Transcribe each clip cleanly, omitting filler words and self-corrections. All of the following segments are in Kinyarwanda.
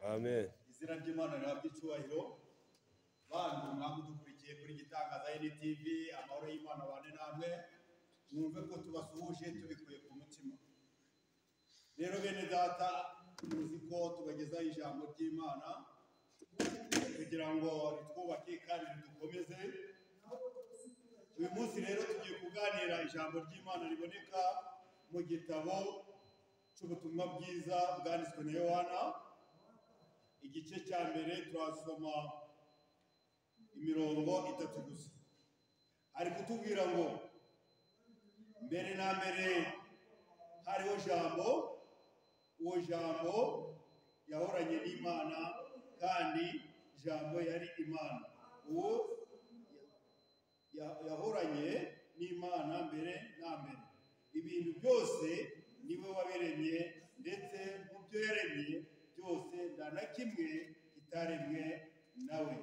Amen. Izina ry'Imana rihabwe icyubahiro. Bantu mwamudukurikiye kuri Gitangaza NTV, amahoro y'Imana bane namwe. Mwumve ko tubasuhuje tubikuye ku mutima. Rero bene data, muzi ko tubagezaho ijambo ry'Imana kugira ngo ritwubake kandi ridukomeze. Uyu munsi rero tugiye kuganira ijambo ry'Imana riboneka mu gitabo cy'ubutumwa bwiza bwanditswe na Yohana. Igice cya mbere turasoma imirongo 3 gusa. Ari kutubwira ngo mbere na mbere hariho jambo, uwo jambo yahoranye n'Imana kandi jambo yari Imana. Uwo yahoranye n'Imana mbere na mbere. Ibintu byose niwe wabiremye, ndetse mu byo yaremye byose nta na kimwe kitaremwe nawe.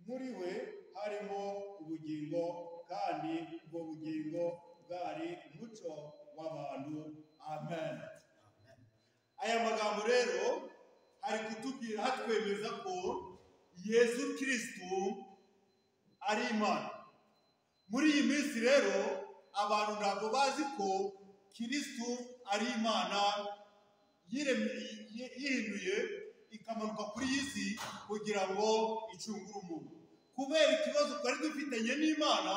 Muri we harimo ubugingo, kandi ubwo bugingo bwari umuco w'abantu. Amen. Aya magambo rero ari kutubwira, hatwemeza ko Yesu Kristo ari Imana. Muri iyi minsi rero abantu ntabwo bazi ko Kristo ari Imana yihinduye ikamanuka kuri iyi si kugira ngo icungure umuntu. Kubera ikibazo twari dufitanye n'Imana,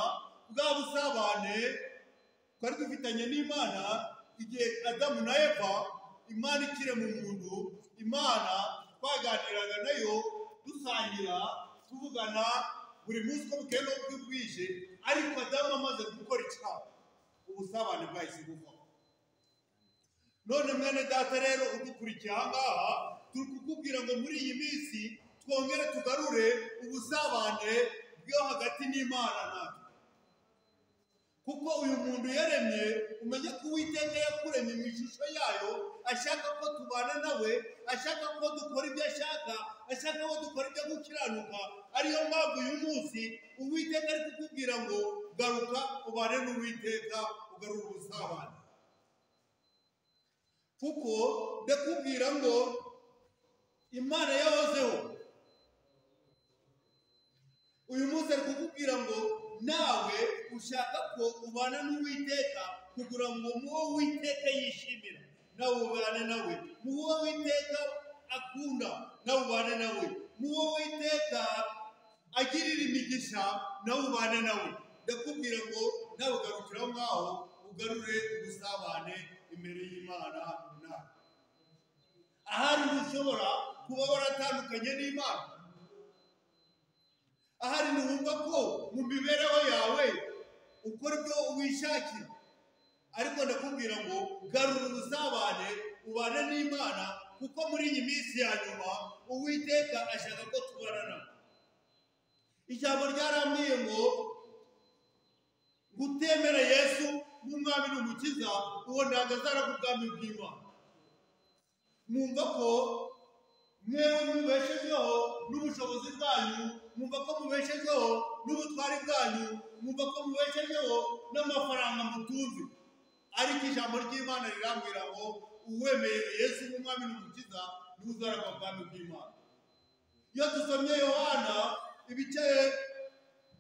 bwa busabane twari dufitanye n'Imana igihe Adamu na Eva, Imana ikirema umuntu, Imana twaganiraga nayo dusangira tuvugana buri munsi ko bukeye n'uko bwije, ariko Adamu amaze gukora icyaha, ubusabane bwahise buvaho. None mwene data rero udukurikiye aha ngaha, turi kukubwira ngo muri iyi minsi twongere tugarure ubusabane bwo hagati n'Imana natwe. Kuko uyu muntu yaremye, umenye ko Uwiteka yakuremye mu ishusho yayo, ashaka ko tubana nawe, ashaka ko dukora ibyo ashaka, ashaka ko dukora ibyo gukiranuka. Ariyo mpamvu uyu munsi Uwiteka ari kukubwira ngo garuka ubane n'Uwiteka, ugarure ubusabane. Kuko ndakubwira ngo Imana yahozeho. Uyu munsi ari kukubwira ngo nawe ushaka ko ubana n'Uwiteka, kugira ngo muwo Uwiteka yishimira nawe ubane nawe, muwo Uwiteka akunda nawe ubane nawe, muwo Uwiteka agirira imigisha nawe ubane nawe. Ndakubwira ngo nawe garukira ngaho ugarure ubusabane imbere y'Imana nawe. Ahari ntushobora kuba waratandukanye n'Imana, ahari ntiwumva ko mu mibereho yawe ukora ibyo wishakira, ariko ndakubwira ngo garura ubusabane ubane n'Imana, kuko muri iyi minsi ya nyuma Uwiteka ashaka ko tubana nawe. Ijambo ryarambwiye ngo gutemera Yesu nk'umwami n'umukiza, uwo ntabwo azaragwa ubwami bw'Imana. Mwumva ko mwewe mubeshejeho n'ubushobozi bwanyu, mwumva ko mubeshejeho n'ubutwari bwanyu, mwumva ko mubeshejeho n'amafaranga mutunze, ariko ijambo ry'Imana rirambwira ngo uwemeye Yesu nk'umwami n'umukiza niwe uzaragwa ubwami bw'Imana. Iyo dusomye Yohana ibice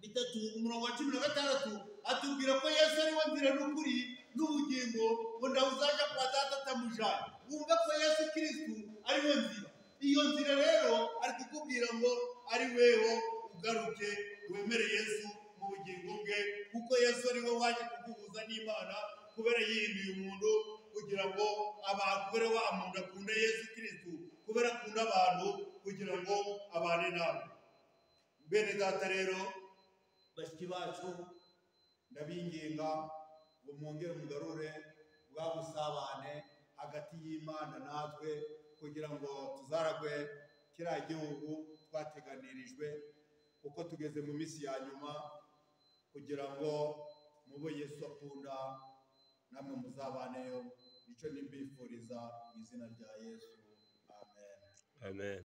3:16, atubwira ko Yesu ari we nzira n'ukuri n'ubugingo, ngo ntawe uzaja kwa Data atamujanye. Wumva ko Yesu Kristo ari we nzira. Iyo nzira rero ari kukubwira ngo ari weho ugaruke wemere Yesu mu bugingo bwe, kuko Yesu ari we waje kuguhuza n'Imana, kubera yihinduye umuntu kugira ngo abantu, kubera wa muntu akunda Yesu Kristo, kubera akunda abantu kugira ngo abane nawe. Bene data rero, bashiki bacu, ndabinginga ngo mwongere mugarure bwa busabane hagati y'Imana natwe, kugira ngo tuzaragwe kiriya gihugu twateganirijwe, kuko tugeze mu minsi ya nyuma, kugira ngo mubo Yesu akunda namwe muzabaneyo. Nicyo nimbifuriza mu izina rya Yesu. Amen. Amen.